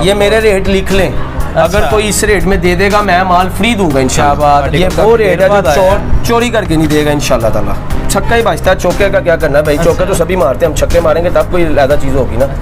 ये मेरे रेट लिख लें। अगर कोई इस रेट में दे देगा मैं माल फ्री दूंगा इंशाल्लाह। ये वो रेट है जो चोरी करके नहीं देगा इंशाल्लाह ताला। छक्का ही बचता है, चौके का क्या करना है भाई। चौके तो सभी मारते हैं, हम छक्के मारेंगे तब कोई ज़्यादा चीज़ होगी ना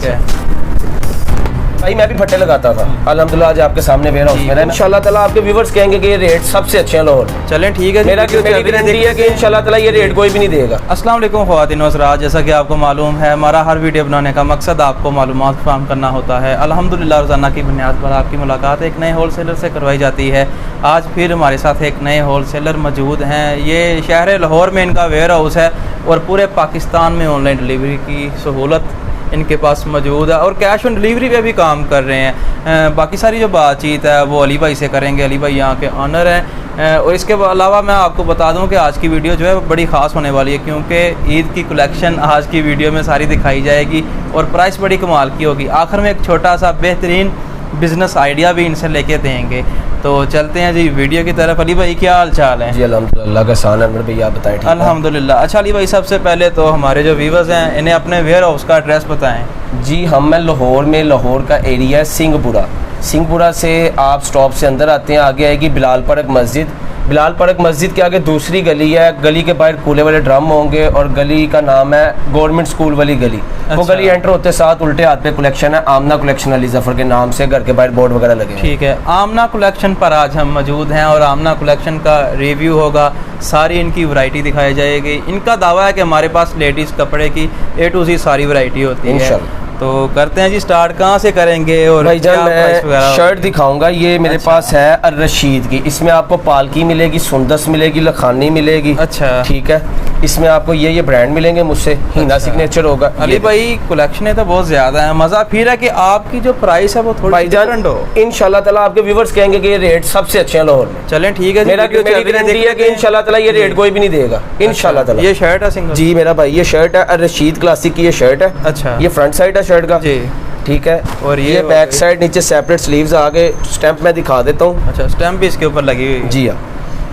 भाई। मैं भी फट्टे लगाता था, अल्हम्दुलिल्लाह आज आपके सामने वेयर हाउस में है। इंशाल्लाह ताला आपके व्यूअर्स कहेंगे कि ये रेट सबसे अच्छे हैं लाहौर। चलें ठीक है, मेरी गारंटी है कि इंशाल्लाह ताला ये रेट कोई भी नहीं देगा। अस्सलाम वालेकुम ख़वातीन व हज़रात, जैसा कि आपको मालूम है हमारा हर वीडियो बनाने का मकसद आपको मालूमात फराहम करना होता है। अल्हम्दुलिल्लाह रोज़ाना की बुनियाद पर आपकी मुलाकात एक नए होलसेलर से करवाई जाती है। आज फिर हमारे साथ एक नए होलसेलर मौजूद हैं। ये शहर लाहौर में इनका वेयर हाउस है और पूरे पाकिस्तान में ऑनलाइन डिलीवरी की सहूलत इनके पास मौजूद है और कैश ऑन डिलीवरी पे भी काम कर रहे हैं। बाकी सारी जो बातचीत है वो अली भाई से करेंगे। अली भाई यहाँ के ऑनर हैं। और इसके अलावा मैं आपको बता दूं कि आज की वीडियो जो है बड़ी ख़ास होने वाली है, क्योंकि ईद की कलेक्शन आज की वीडियो में सारी दिखाई जाएगी और प्राइस बड़ी कमाल की होगी। आखिर में एक छोटा सा बेहतरीन बिज़नेस आइडिया भी इनसे लेके देंगे। तो चलते हैं जी वीडियो की तरफ। अली भाई क्या हाल चाल है? जी अल्हम्दुलिल्लाह का सान है मेरे भैया, आप बताएं। अल्हम्दुलिल्लाह। अच्छा अली भाई, सबसे पहले तो हमारे जो व्यूवर्स हैं इन्हें अपने वेयर हाउस का एड्रेस बताएं। जी हम लाहौर में, लाहौर का एरिया है सिंहपुरा। सिंहपुरा से आप स्टॉप से अंदर आते हैं, आगे आएगी बिलाल परक मस्जिद। बिलाल परक मस्जिद के आगे दूसरी गली है, गली के बाहर कूले वाले ड्रम होंगे और गली का नाम है गवर्नमेंट स्कूल वाली गली। अच्छा। वो गली एंटर होते साथ उल्टे हाथ पे कलेक्शन है, आमना कलेक्शन अली जफर के नाम से, घर के बाहर बोर्ड वगैरह लगे। ठीक है, आमना कलेक्शन पर आज हम मौजूद हैं और आमना कलेक्शन का रिव्यू होगा, सारी इनकी वैरायटी दिखाई जाएगी। इनका दावा है कि हमारे पास लेडीज़ कपड़े की A to Z सारी वैरायटी होती है इंशाल्लाह। तो करते हैं जी स्टार्ट, कहाँ से करेंगे? और भाईजान मैं शर्ट दिखाऊंगा, ये मेरे पास है अर रशीद की। इसमें आपको पालकी मिलेगी, सुंदस मिलेगी, लखानी मिलेगी। अच्छा ठीक है, इसमें आपको ये ब्रांड मिलेंगे मुझसे, हिंदा सिग्नेचर होगा। अली भाई कलेक्शन तो बहुत ज्यादा है, मजा फिर है कि आपकी जो प्राइस है वो थोड़ी डिफरेंट हो। इंशाल्लाह ताला आपके व्यूवर्स कहेंगे कि ये रेट सबसे अच्छे हैं लाहौर में। चलें ठीक है, मेरी गारंटी है कि इंशाल्लाह ताला ये रेट कोई भी नहीं देगा इंशाल्लाह ताला। ये शर्ट है सिंगल? जी मेरा भाई ये शर्ट है अर रशीद क्लासिक की, ये शर्ट है। अच्छा, ये फ्रंट साइड है शर्ट का जी, ठीक है। और ये बैक साइड नीचे सेपरेट स्लीव्स, आगे स्टैंप मैं दिखा देता हूँ। अच्छा, स्टैंप भी इसके ऊपर लगी हुई? जी हाँ,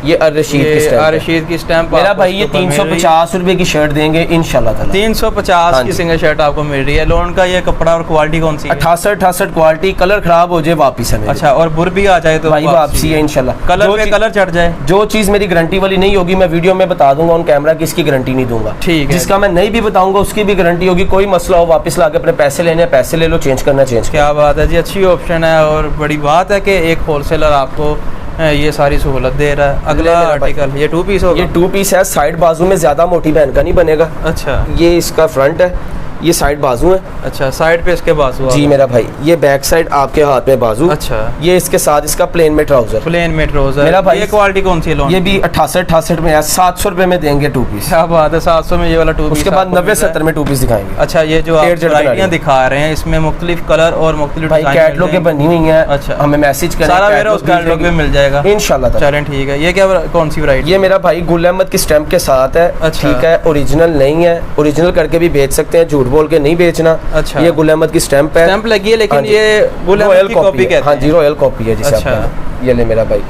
ये अर रशीद की स्टैंप मेरा भाई ये 350 रुपए की शर्ट देंगे इंशाल्लाह ताला। 350 की सिंगल शर्ट आपको मिल रही है। लोन का ये कपड़ा और क्वालिटी कौन सी है? 68 क्वालिटी, कलर खराब हो जाए वापस है। अच्छा, और बुर भी आ जाए तो भाई वापसी है इंशाल्लाह। कलर पे कलर चढ़ जाए, जो चीज मेरी गारंटी वाली नहीं होगी मैं वीडियो में बता दूंगा ऑन कैमरा की, इसकी गारंटी नहीं दूंगा। ठीक है, जिसका मैं नहीं भी बताऊंगा उसकी भी गारंटी होगी। कोई मसला हो वापस ला के अपने पैसे लेने, पैसे ले लो, चेंज करना चेंज। क्या बात है जी, अच्छी ऑप्शन है और बड़ी बात है कि एक होलसेलर आपको ये सारी सहूलत दे रहा है। अगला आर्टिकल ये 2 पीस होगा। ये 2 पीस है, साइड बाजू में ज्यादा मोटी बहन का नहीं बनेगा। अच्छा, ये इसका फ्रंट है, ये साइड बाजू है। अच्छा, साइड पे इसके बाजू जी मेरा भाई। ये बैक साइड आपके हाथ में बाजू। अच्छा, ये इसके साथ इसका प्लेन में ट्राउजर। प्लेन में ट्राउजर मेरा भाई। ये क्वालिटी कौन सी है? ये भी 68 में है, 700 रुपए में देंगे 2 पीस। क्या बात है, 700 में ये वाला 2 पीस। उसके बाद 90-70 में 2 पीस दिखाएंगे। अच्छा, ये जो आप वैरायटियां दिखा रहे हैं इसमें मुख्तलिफ कलर और मुख्तलिफ कैटलॉग के बनी हुई है। अच्छा, हमें मैसेज करें, सारा मेरा उस कैटलॉग में मिल जाएगा इंशाल्लाह। चलें ठीक है, ये क्या कौन सी वैरायटी? ये मेरा भाई गुल अहमद की स्टैंप के साथ है। ठीक है, ओरिजिनल नहीं है, ओरिजिनल करके भी बेच सकते हैं, झूठ बोल के नहीं बेचना। अच्छा, ये गुल अहमद की स्टैंप है, स्टैंप लगी है, लेकिन ये गुल अहमद की कॉपी कहते हैं। हाँ जी, रॉयल कॉपी है जिसे। अच्छा, ये ले मेरा भाई।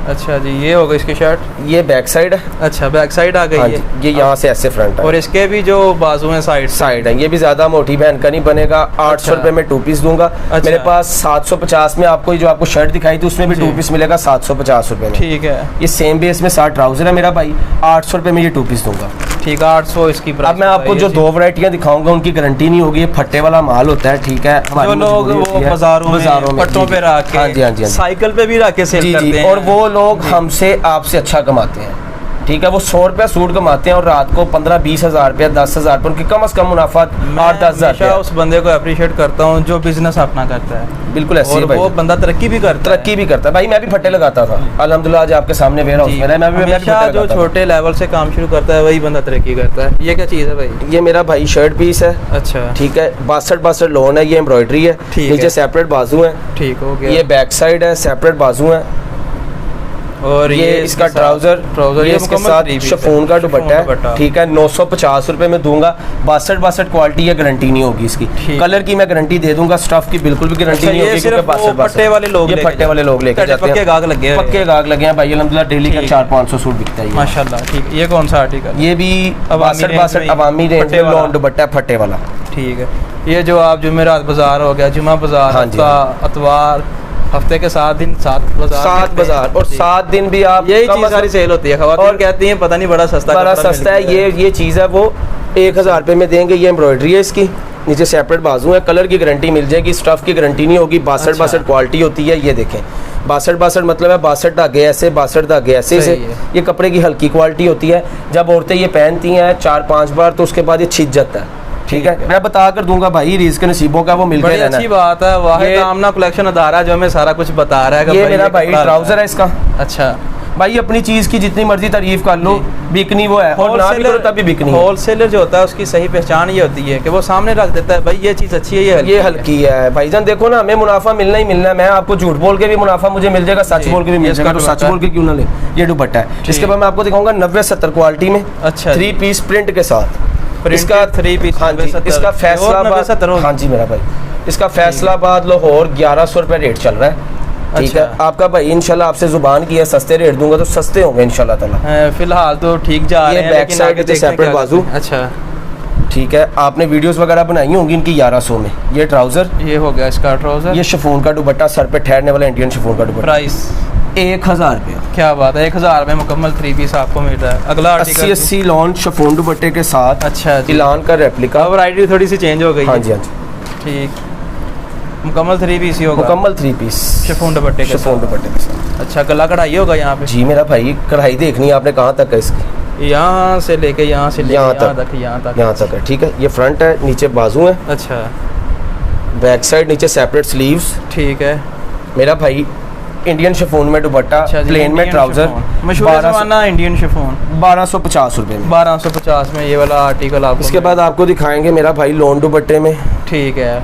अच्छा जी, ये होगा इसकी शर्ट, ये बैक साइड है। अच्छा, बैक साइड आ गई है, ये यहाँ से ऐसे फ्रंट है और इसके भी जो बाजू में साइड है। ये भी ज्यादा मोटी बहन का नहीं बनेगा। 800 रुपए में 2 पीस दूंगा। मेरे पास 750 में आपको जो आपको शर्ट दिखाई थी उसमें भी 2 पीस मिलेगा 750 रुपए में। ठीक है, ये सेम बेस में 60 ट्राउजर है मेरा भाई, 800 रुपए में ये 2 पीस दूंगा। ठीक है, 800 इसकी। अब मैं आपको जो 2 वैरायटियां दिखाऊंगा उनकी गारंटी नहीं होगी, ये फट्टे वाला माल होता है। ठीक है, जो लोग बाजारों में पट्टों पे रख के, साइकिल पे भी रख के सेल करते हैं, और वो लोग हमसे आपसे अच्छा कमाते हैं। ठीक है, वो 100 रुपया सूट कमाते हैं और रात को 15-20 हज़ार रुपया, 10 हज़ार रुपये, उनकी कम से कम मुनाफा 8-10 हज़ार। उस बंदे को अप्रिशिएट करता हूँ जो बिजनेस अपना करता है। बिल्कुल ऐसे, वो बंदा तरक्की भी करता है। भाई मैं भी फट्टे लगाता था, अल्हम्दुलिल्लाह आज आपके सामने वेयर हाउस में मैं भी जो छोटे लेवल से काम शुरू करता है वही बंदा तरक्की करता है। ये क्या चीज़ है भाई? ये मेरा भाई शर्ट पीस है। अच्छा, ठीक है, 62 लोन है, ये एम्ब्रॉयडरी है, नीचे सेपरेट बाजू है। ठीक हो गया, ये बैक साइड है, सेपरेट बाजू है। और ये इसका ट्राउजर ये इसके साथ शिफॉन का दुपट्टा है। ठीक है, 950 रुपए में दूंगा। 62 क्वालिटी है, गारंटी नहीं होगी इसकी। कलर की मैं गारंटी दे दूंगा, स्टफ की बिल्कुल भी गारंटी नहीं होगी, क्योंकि पट्टे वाले लोग लेके जाते हैं। पक्के गाग लगे हैं भाई, अल्हम्दुलिल्लाह डेली का 400-500 सूट बिकता है माशाल्लाह। ठीक, ये कौन सा आर्टिकल? ये भी 62 अवामी रेंज में लॉन दुपट्टा फट्टे वाला। ठीक है, ये जो आप जुमेरात बाजार हो गया, जुमा बाजार, हाँ जी, अतवार, हफ्ते के 7 दिन 7 बाजार और 7 दिन भी आप यही चीज सारी सेल होती है। खवातीन कहती हैं पता नहीं बड़ा सस्ता है। ये चीज़ है वो 1000 रुपये में देंगे। ये एम्ब्रॉयडरी है इसकी, नीचे सेपरेट बाजू है, कलर की गारंटी मिल जाएगी, स्टफ की गारंटी नहीं होगी। 62 क्वालिटी होती है। ये देखें 62 मतलब है 62 धागे ऐसे, 62 धागे ऐसे से। ये कपड़े की हल्की क्वालिटी होती है। जब औरतें ये पहनती हैं 4-5 बार तो उसके बाद ये छिज जाता है। ठीक है, मैं बता कर दूंगा भाई, रिस्क नसीबों का वो मिलकर रहना। अच्छी बात है। वाहिद आमना कलेक्शन अदारा जो हमें सारा कुछ बता रहा है। ये मेरा भाई ट्राउजर है इसका। अच्छा भाई अपनी चीज की जितनी मर्जी तारीफ कर लो, बिकनी वो है और ना भी करो तब भी बिकनी। होलसेलर जो होता है उसकी सही पहचान ये होती है कि वो सामने रख देता है, भाई ये चीज़ अच्छी है, ये हल्की है। भाईजान देखो ना, हमें मुनाफा मिलना ही मिलना है। मैं आपको झूठ बोल के भी मुनाफा मुझे मिल जाएगा, सच बोल के भी मिल जाएगा, तो सच बोल के क्यों ना ले। ये दुपट्टा है, इसके बाद मैं आपको दिखाऊंगा 90-70 क्वालिटी में। अच्छा, 3 पीस प्रिंट के साथ इसका 3 पीस। हाँ जी, इसका फैसलाबाद, हाँ जी मेरा भाई, इसका फैसलाबाद लाहौर 1100 रुपये रेट चल रहा है। ठीक है, आपका भाई इंशाल्लाह आपसे जुबान की है, सस्ते रेट दूंगा तो सस्ते होंगे इंशाल्लाह ताला। फिलहाल तो ठीक जा रहे हैं। बैक साइड के सेपरेट बाजू। अच्छा ठीक है, आपने वीडियोस वगैरह बनाई होंगी इनकी 1100 में। ये ट्राउजर, ये हो गया इसका ट्राउजर। ये शिफॉन का दुपट्टा, सर पे ठहरने वाला इंडियन शिफॉन का दुपट्टा। प्राइस 1000 रुपये। क्या बात है, 1000 में मुकम्मल 3 पीस आपको मिल रहा है। अगला 80 लॉन शिफॉन दुपट्टे के साथ। अच्छा, इलान का रेप्लिका। वैरायटी थोड़ी सी चेंज हो गई। हाँ जी, हाँ जी, ठीक। मुकम्मल 3 पीस ही होगा। मुकम्मल 3 पीस शिफॉन दुपट्टे के साथ। अच्छा, गला कढ़ाई होगा यहाँ पे? जी मेरा भाई, कढ़ाई देखनी है आपने, कहाँ तक है इसकी? यहाँ से लेके यहाँ से यहाँ तक है। ठीक है, ये फ्रंट है, नीचे बाजू है। अच्छा, बैक साइड नीचे सेपरेट स्लीव्स। ठीक है मेरा भाई, इंडियन शिफॉन में दुपट्टा, प्लेन में ट्राउजर, मशहूर ज़माना इंडियन शिफॉन, 1250 रुपये में। 1250 में ये वाला आर्टिकल आपको। इसके बाद आपको दिखाएंगे मेरा भाई लोन दुपट्टे में। ठीक है,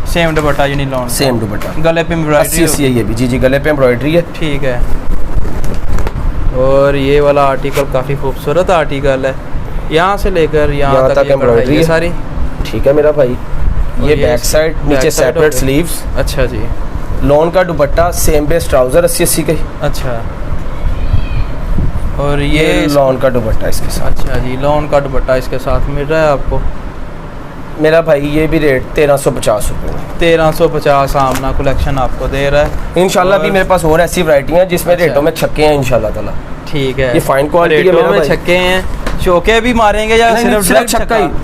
सेम दुपट्टा यानी लॉन, सेम दुपट्टा, गले पे एम्ब्रॉयडरी है ये भी। जी गले पे एम्ब्रॉयडरी है। ठीक है, और ये वाला आर्टिकल काफ़ी खूबसूरत आर्टिकल है, यहाँ से लेकर यहाँ तक एम्ब्रॉयडरी है सारी। ठीक है मेरा भाई, ये बैक साइड, नीचे सेपरेट स्लीव्स। अच्छा जी, लॉन का दुपट्टा, सेम बेस ट्राउजर 80-80 का। अच्छा, और ये लॉन का दुपट्टा इसके साथ। अच्छा जी, लॉन का दुपट्टा इसके साथ मिल रहा है आपको। मेरा भाई ये भी रेट 1350 रुपये। 1350 आमना कलेक्शन आपको दे रहा है। इंशाल्लाह भी मेरे पास और ऐसी वैरायटी हैं जिसमें रेटों में छक्के हैं इंशाल्लाह ताला। ठीक है, ये फाइन क्वालिटी है मेरा भाई। छक्के हैं, चौके भी मारेंगे या सिर्फ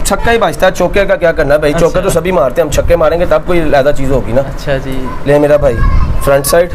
छक्का ही बचता है? चौके का क्या करना है भाई, चौके तो सभी मारते हैं, हम छक्के मारेंगे तब कोई ज़्यादा चीज़ होगी ना। अच्छा जी, ले मेरा भाई, फ्रंट साइड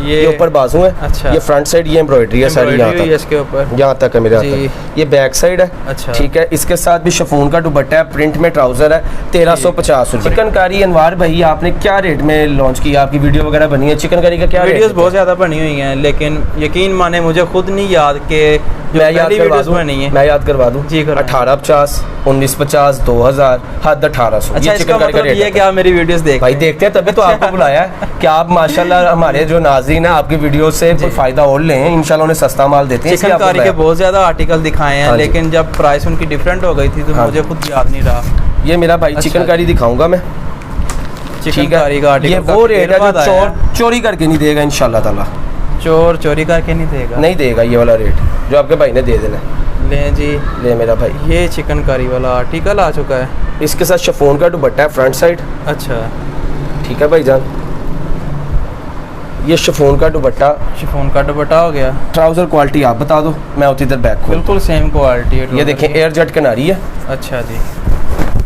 ये ऊपर बाजू है। अच्छा, ये फ्रंट साइड ये एम्ब्रॉयडरी है सारी, यहाँ तक इसके ऊपर, यहाँ तक है मेरे हाथ। ये बैक साइड है। अच्छा, ठीक है, इसके साथ भी शिफॉन का दुपट्टा है, प्रिंट में ट्राउजर है, 1350 रुपये। चिकनकारी अनवार भाई, आपने क्या रेट में लॉन्च किया? आपकी वीडियो वगैरह बनी है चिकनकारी का? क्या वीडियोस बहुत ज़्यादा बनी हुई हैं, लेकिन यकीन माने मुझे खुद नहीं याद के मैं याद करवा दूं जी। 1850, 1950, 2000, हद 1800। अच्छा, इसका मतलब ये है कि आप मेरी वीडियोस देखते भाई देखते हैं तभी तो आपको बुलाया है कि आप माशाल्लाह हमारे जो नाज़रीन है आपकी वीडियो से कोई फायदा और लें, इंशाल्लाह उन्हें सस्ता माल देते हैं। चिकनकारी के बहुत ज़्यादा आर्टिकल दिखाए हैं, लेकिन जब प्राइस उनकी डिफरेंट हो गई थी तो मुझे खुद याद नहीं रहा। ये मेरा भाई चिकनकारी दिखाऊंगा मैं। चिकनकारी का आर्टिकल, ये वो रेट है जो चोरी करके नहीं देगा इंशाल्लाह ताला। चोरी करके नहीं देगा ये वाला रेट जो आपके भाई ने दे देना। ले जी, ले मेरा भाई, ये चिकनकारी वाला आर्टिकल आ चुका है। इसके साथ शिफॉन का दुपट्टा है, फ्रंट साइड। अच्छा, ठीक है भाईजान, ये शिफॉन का दुपट्टा हो गया। ट्राउजर क्वालिटी आप बता दो, मैं उसी इधर बैक खोल। बिल्कुल सेम क्वालिटी है। ये देखें एयर जेट किनारी है। अच्छा जी,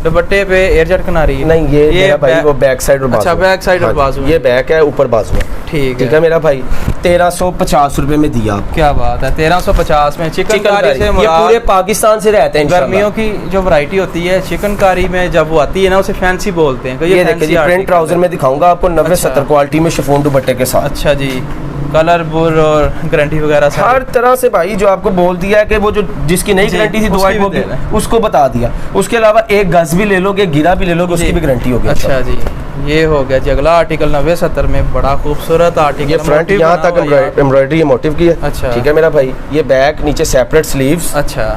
दुपट्टे पे एयर जेट किनारी है? नहीं, ये मेरा भाई वो बैक साइड और बाजू। अच्छा, बैक साइड और बाजू, ये बैक है, ऊपर बाजू है। ठीक है मेरा भाई, 1350 रुपये में दिया। क्या बात है, 1350 में चिकनकारी से? ये पूरे पाकिस्तान से रहते हैं। गर्मियों की जो वैरायटी होती है चिकनकारी में, जब वो आती है ना उसे फैंसी बोलते हैं। ये देखिए, प्रिंट ट्राउजर में दिखाऊंगा आपको 90-70 क्वालिटी में शिफॉन दुपट्टे के साथ। अच्छा जी, कलर बुर और गारंटी वगैरह हर तरह से भाई, जो आपको बोल दिया है कि वो जो जिसकी नई गारंटी थी 2 होगी उसको बता दिया। उसके अलावा एक गज भी ले लोगे, गिरा भी ले लोगे, उसकी भी गारंटी होगी। अच्छा जी, ये हो गया जी अगला आर्टिकल 90-70 में, बड़ा खूबसूरत आर्टिकल। ये फ्रंट यहाँ तक एम्ब्रॉयडरी मोटिव की है। अच्छा, ठीक है मेरा भाई, ये बैक, नीचे सेपरेट स्लीव्स। अच्छा,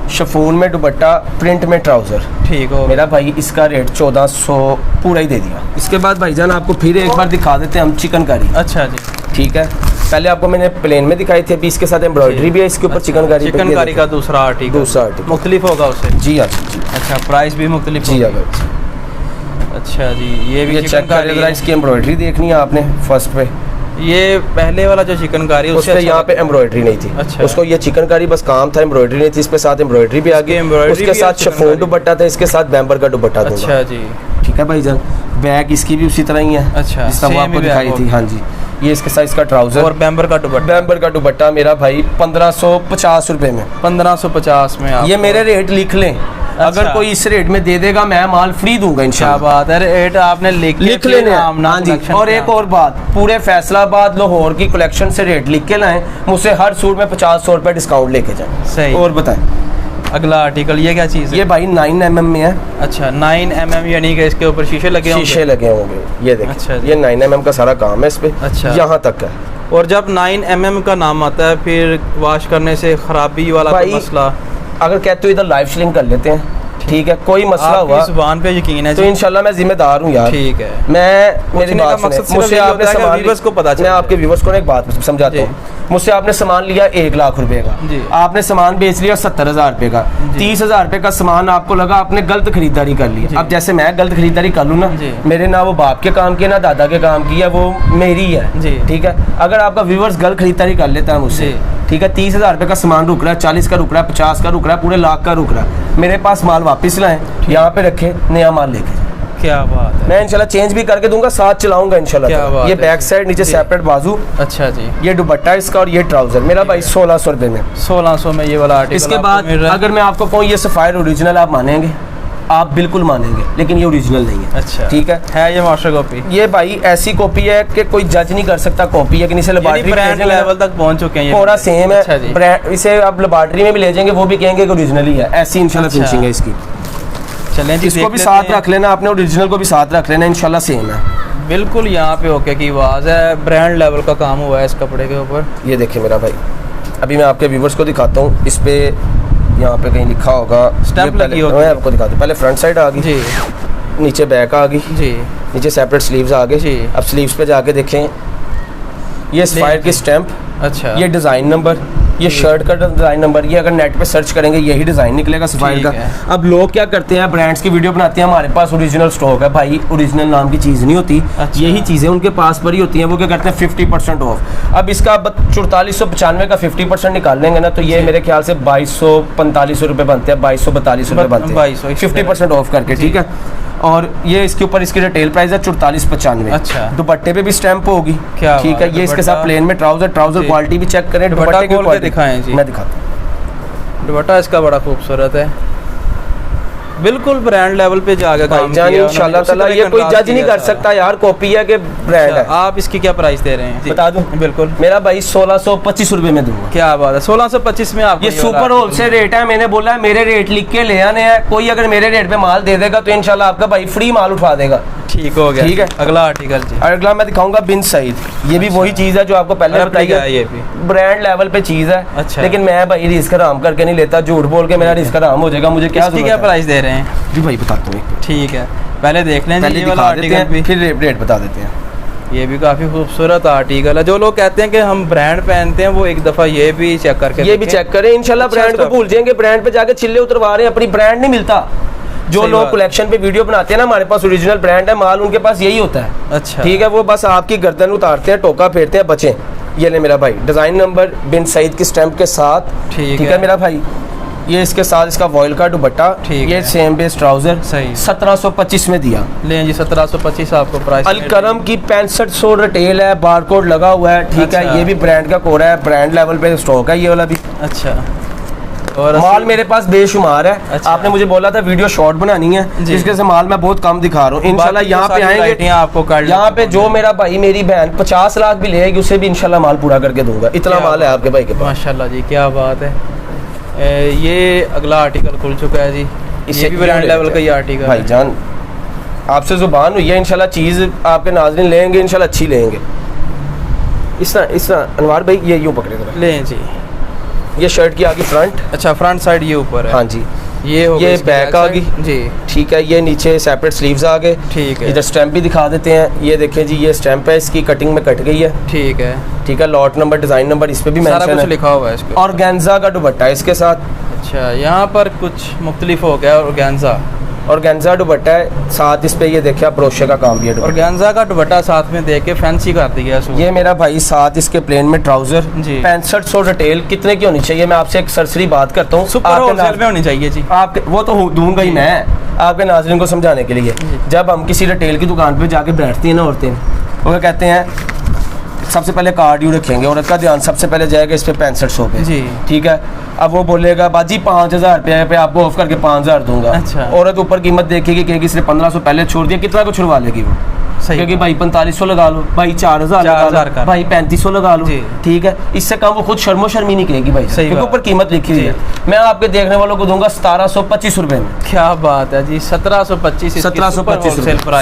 शिफॉन में दुपट्टा, प्रिंट में ट्राउजर। ठीक हो मेरा भाई, इसका रेट 1400 पूरा ही दे दिया। इसके बाद भाईजान आपको फिर एक बार दिखा देते हैं हम चिकनकारी। अच्छा जी, ठीक है, पहले आपको मैंने प्लेन में दिखाई थी, अभी इसके साथ एम्ब्रॉयडरी भी है, इसके ऊपर चिकनकारी का दूसरा आर्टिकल मुख्तलिफ होगा उससे। जी हाँ जी। अच्छा, प्राइस भी मुख्तलिफ। जी हाँ, अच्छा जी, ये भी चेक चिकनकारी है। इसकी एम्ब्रॉयडरी देखनी है आपने फर्स्ट पे, ये पहले वाला जो चिकनकारी उसके अच्छा यहाँ पे एम्ब्रॉयडरी नहीं थी। अच्छा। उसको ये चिकनकारी बस काम था, एम्ब्रॉयडरी नहीं थी। इस पे साथ एम्ब्रॉयडरी भी आ गई, उसके साथ शिफॉन दुपट्टा था, इसके साथ बैम्बर का दुपट्टा दूंगा। अच्छा जी, ठीक है भाईजान। बैग इसकी भी उसी तरह ही है, अच्छा, जिस तरह वो आपको दिखाई थी। हाँ जी, ये इसके साथ इसका ट्राउजर और बैम्बर का दुपट्टा। बैम्बर का दुपट्टा मेरा भाई 1550 रुपए में। 1550 में ये मेरे रेट लिख लें। अच्छा। अगर कोई इस रेट में दे देगा मैं माल फ्री दूंगा इंशाल्लाह। क्या बात है, रेट आपने लिख लेने हैं। हाँ जी, और एक और बात, पूरे फैसलाबाद लाहौर की कलेक्शन से रेट लिख के लाएं, मुझसे हर सूट में 50-100 रुपए डिस्काउंट लेके जाएं। सही। और बताएं अगला आर्टिकल ये क्या चीज़ है? ये भाई 9 mm में है। अच्छा, 9 mm यानी कि इसके ऊपर शीशे लगे होंगे? शीशे लगे होंगे, ये देखिए। अच्छा, ये 9 mm का सारा काम है इस पे। अच्छा, यहाँ तक है। और जब 9 mm का नाम आता है, फिर वॉश करने से खराबी वाला कोई मसला? अगर कहते हो इधर लाइव स्लिंग कर लेते हैं, ठीक है, कोई मसला हुआ जुबान पे यकीन है तो इंशाल्लाह मैं जिम्मेदार हूँ यार। ठीक है, मैं मेरी बात मकसद मुझसे आपने सामान व्यूअर्स को पता चले। मैं आपके व्यूअर्स को एक बात समझाता हूँ। मुझसे आपने सामान लिया 1 लाख रुपए का, आपने सामान बेच लिया 70,000 रुपए का, 30,000 रुपए का सामान आपको लगा, आपने गलत खरीदारी कर ली। अब जैसे मैं गलत खरीदारी कर लूँ ना, मेरे ना वो बाप के काम की है ना दादा के काम की है, वो मेरी है। ठीक है, अगर आपका व्यूअर्स गलत खरीदारी कर लेता है मुझसे, ठीक है, 30,000 रुपए का सामान रुक रहा है, 40 का रुक रहा है, 50 का रुक रहा है, पूरे लाख का रुक रहा है, मेरे पास माल वापस लाएं, यहाँ पे रखे, नया माल लेके। क्या बात है, मैं इंशाल्लाह चेंज भी करके दूंगा, साथ चलाऊंगा इंशाल्लाह। ये बैक साइड, नीचे सेपरेट बाजू। अच्छा जी, ये दुपट्टा इसका और ये ट्राउजर मेरा भाई 1600 रुपए में। 1600 में ये वाला आर्टिकल। इसके बाद अगर मैं आपको कहूँ ये सफायर ओरिजिनल, आप मानेंगे? आप बिल्कुल मानेंगे, लेकिन ये ओरिजिनल नहीं है। अच्छा, ठीक है ये मास्टर कॉपी। ये भाई ऐसी कॉपी है कि कोई जज नहीं कर सकता कॉपी है कि नहीं। से लेबॉरेटरी ब्रांड लेवल तक पहुंच चुके हैं, पूरा सेम है। अच्छा ब्रांड, इसे आप लेबॉरेटरी में भी ले जाएंगे, वो भी कहेंगे कि ओरिजिनल ही है। ऐसी इंशाल्लाह फिनिशिंग है इसकी। चलें जी, इसको भी साथ रख लेना आपने, ओरिजिनल को भी साथ रख लेना, इंशाल्लाह सेम है बिल्कुल। यहाँ पे ओके की आवाज़ है, ब्रांड लेवल का काम हुआ है इस कपड़े के ऊपर। ये देखिए मेरा भाई, अभी मैं आपके व्यूवर्स को दिखाता हूँ। इस पे यहाँ पे कहीं लिखा होगा, स्टैम्प लगी होगी, मैं आपको दिखाता हूँ। पहले फ्रंट साइड आ गई जी, नीचे बैक आ गई जी, नीचे सेपरेट स्लीव्स आ गए जी। अब स्लीव्स पे जाके देखें, ये सफायर की स्टैम्प। अच्छा, ये डिज़ाइन नंबर, ये शर्ट का डिज़ाइन नंबर, ये अगर नेट पे सर्च करेंगे यही डिज़ाइन निकलेगा सफायर का। अब लोग क्या करते हैं, ब्रांड्स की वीडियो बनाते हैं, हमारे पास ओरिजिनल स्टॉक है। भाई ओरिजिनल नाम की चीज़ नहीं होती। अच्छा। यही चीज़ें उनके पास पर ही होती हैं। वो क्या करते हैं 50% ऑफ। अब इसका 4495 का 50% निकाल लेंगे ना, तो ये मेरे ख्याल से 2245 रुपये बनते हैं, 2242 रुपये बनते हैं 50% ऑफ करके। ठीक है, और ये इसके ऊपर इसकी रिटेल प्राइस है 4495। अच्छा, दुपट्टे पे भी स्टैंप होगी। क्या ठीक है, ये इसके साथ प्लेन में ट्राउजर क्वालिटी भी चेक करें, दुपट्टे की क्वालिटी दिखाएं जी। मैं दिखाता हूं, दुपट्टा इसका बड़ा खूबसूरत है, बिल्कुल ब्रांड लेवल पे जाकर काम किया इंशाल्लाह ताला। ये कोई जज नहीं कर सकता यार, कॉपी है कि ब्रांड है। आप इसकी क्या प्राइस दे रहे हैं? बता दूं? बिल्कुल, मेरा भाई 1625 रुपए में दूंगा। क्या बात है, 1625 में आप? ये सुपर होलसेल रेट है। मैंने बोला है मेरे रेट लिख के ले आने हैं। कोई अगर मेरे रेट पे माल दे देगा तो इंशाल्लाह आपका भाई फ्री माल उठा देगा। ठीक हो गया। ठीक है, अगला आर्टिकल जी। अगला मैं दिखाऊंगा बिन सईद। ये भी वही चीज़ है जो आपको पहले बताई है, ये भी ब्रांड लेवल पे चीज़ है। अच्छा, लेकिन मैं भाई रिस्क हराम करके नहीं लेता, झूठ बोल के मेरा रिस्क हराम हो जाएगा। मुझे क्या प्राइस दे रहे हैं जी भाई? बताता हूँ। ठीक है, पहले देख लें, ये वाला आर्टिकल भी, फिर रेट बता देते हैं। ये भी काफ़ी खूबसूरत आर्टिकल है। जो लोग कहते हैं कि हम ब्रांड पहनते हैं, वो एक दफ़ा ये भी चेक करके, ये भी चेक करें। इंशाल्लाह ब्रांड को भूल जाएंगे, ब्रांड पे जाके चिल्ले उतरवा रहे हैं, अपनी ब्रांड नहीं मिलता। जो लोग कलेक्शन पे वीडियो बनाते हैं ना, हमारे पास ओरिजिनल ब्रांड है, माल उनके पास यही होता है। अच्छा, ठीक है, वो बस आपकी गर्दन उतारते हैं, टोका फेरते हैं, बचें। ये ले मेरा भाई, डिज़ाइन नंबर बिन सईद की स्टैम्प के साथ। ठीक है मेरा भाई, ये इसके साथ इसका वॉयल का दुपट्टा, ये सेम बेस ट्राउजर। सही, 1725 में दिया। लें जी, 1725 आपको प्राइस। अलकरम की 6500 रिटेल है, बारकोड लगा हुआ है। ठीक है, ये भी ब्रांड का कोड है, ब्रांड लेवल पे स्टॉक है ये वाला भी। अच्छा, और माल मेरे पास बेशुमार है। अच्छा, आपने मुझे बोला था वीडियो शॉर्ट बनानी है, जिसके से माल मैं बहुत कम दिखा रहा हूँ। इंशाल्लाह यहाँ पे आएंगे आपको, यहाँ पे जो मेरा भाई मेरी बहन 50 लाख भी लेगी, उसे भी इंशाल्लाह माल पूरा करके दूंगा। इतना माल है आपके भाई के पास। माशाल्लाह जी, क्या बात है। ये अगला आर्टिकल खुल चुका है जी। ये भी ब्रांड लेवल का ही आर्टिकल है। भाईजान आपसे जुबान हुई है, इंशाल्लाह चीज़ आपके नाज़रीन लेंगे, इंशाल्लाह अच्छी लेंगे। इस तरह अनवार भाई, ये यूँ पकड़े लें जी। ये शर्ट की आगे फ्रंट। अच्छा, फ्रंट साइड ये ऊपर है। हाँ जी, ये बैक आ गई जी। ठीक है, ये नीचे सेपरेट स्लीव्स आ गए। ठीक है, इधर स्टैम्प भी दिखा देते हैं। ये देखें जी, ये स्टैम्प है, इसकी कटिंग में कट गई है। ठीक है, ठीक है, लॉट नंबर, डिज़ाइन नंबर इस पे भी मेंशन है, लिखा हुआ है इसके। ऑर्गेन्जा का दुपट्टा इसके साथ। अच्छा, यहाँ पर कुछ मुख्तलिफ हो गया ऑर्गेन्जा। ऑर्गेन्जा दुपट्टा है, साथ इस पे ये देखिए आप ब्रोशे का काम भी है। ऑर्गेन्जा का दुपट्टा साथ में देख के फैंसी कर दिया सूट। ये मेरा भाई साथ इसके प्लेन में ट्राउजर 6500 रिटेल कितने की होनी चाहिए? मैं आपसे एक सरसरी बात करता हूँ, सुपर होलसेल में होनी चाहिए जी। आपके वो तो दूंगा ही मैं आपके नाज़रीन को समझाने के लिए। जब हम किसी रिटेल की दुकान पे जाके बैठती हैं ना औरतें, वो कहते हैं सबसे पहले कार्ड यू रखेंगे, औरत का ध्यान सबसे पहले जाएगा इस पे 6500 पे जी, ठीक है। अब वो बोलेगा बाजी 5000 रुपये पे आपको ऑफ करके 5000 दूंगा। अच्छा। औरत ऊपर कीमत देखेगी कि इसने 1500 पहले छोड़ दिया, कितना को छुड़वा लेगी वो? क्योंकि भाई 4500 लगा लो, भाई 4000 लगा लो, भाई 3500 लगा लो, ठीक है। इससे कम वो खुद शर्मो शर्मी नहीं कहेगी भाई, क्योंकि ऊपर कीमत लिखी हुई है। मैं आपके देखने वालों को दूंगा 1725 रुपए में। क्या बात है जी, 1725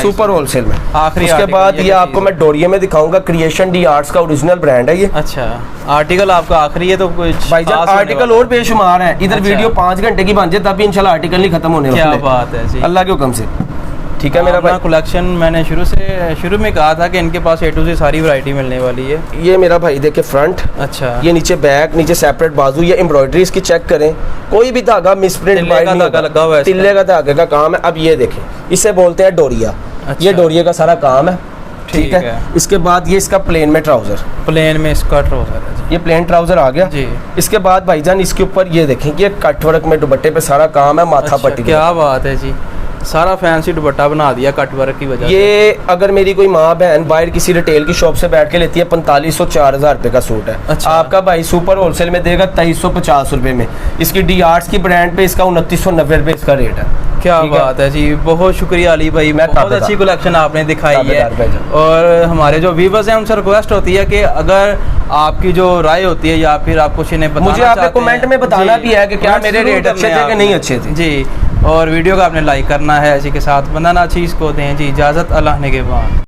सुपर होलसेल में। आखिरी उसके बाद ये आपको मैं डोरिया में दिखाऊंगा, क्रिएशन डी आर्ट्स का ओरिजिनल ब्रांड है ये। अच्छा, आर्टिकल आपका आखिरी है तो कुछ भाई जान आर्टिकल और बेशुमार है इधर। वीडियो 5 घंटे की बन जाए तब भी इंशाल्लाह आर्टिकल नहीं खत्म होने वाला। क्या बात है जी, अल्लाह के हुक्म से, ठीक है मेरा भाई। कलेक्शन मैंने शुरू में कहा था कि इनके पास A to Z सारी वैरायटी मिलने वाली है। ये मेरा भाई देखिए फ्रंट, अच्छा, ये नीचे बैक, नीचे सेपरेट बाजू, ये एम्ब्रॉयडरी इसकी चेक करें, कोई भी धागा मिसप्रिंट लगा हुआ है, तिल्ले का धागे का काम है। अब ये देखें, इसे बोलते हैं डोरिया। ये डोरिया का सारा काम है, ठीक है। इसके बाद ये इसका प्लेन में ट्राउजर, प्लेन में इसका ट्राउजर है, ये प्लेन ट्राउजर आ गया जी। इसके बाद भाईजान इसके ऊपर ये देखें कि ये कट वर्क में दुपट्टे पे सारा काम है, माथा पट्टी। क्या बात है जी, सारा फैंसी दुपट्टा बना दिया कट वर्क की वजह से। ये अगर मेरी कोई माँ बहन बाहर किसी रिटेल की शॉप से बैठ के लेती है 4500 4000 रुपए का सूट है। अच्छा। आपका भाई सुपर होलसेल में देगा 2350 रुपए में। इसकी डी आर्ट्स की ब्रांड पे इसका 2990 रुपए इसका रेट है। क्या बात है जी, बहुत शुक्रिया अली भाई, बहुत अच्छी कलेक्शन आपने दिखाई है। और हमारे जो व्यूअर्स हैं उनसे रिक्वेस्ट होती है कि अगर आपकी जो राय होती है या फिर आप कुछ इन्हें बताना मुझे आपने कमेंट में बताना भी है कि क्या मेरे रेट अच्छे थे कि नहीं अच्छे थे जी। और वीडियो को आपने लाइक करना है, इसी के साथ बनाना चीज़ को दें जी इजाज़त, अल्लाह ने के बाद।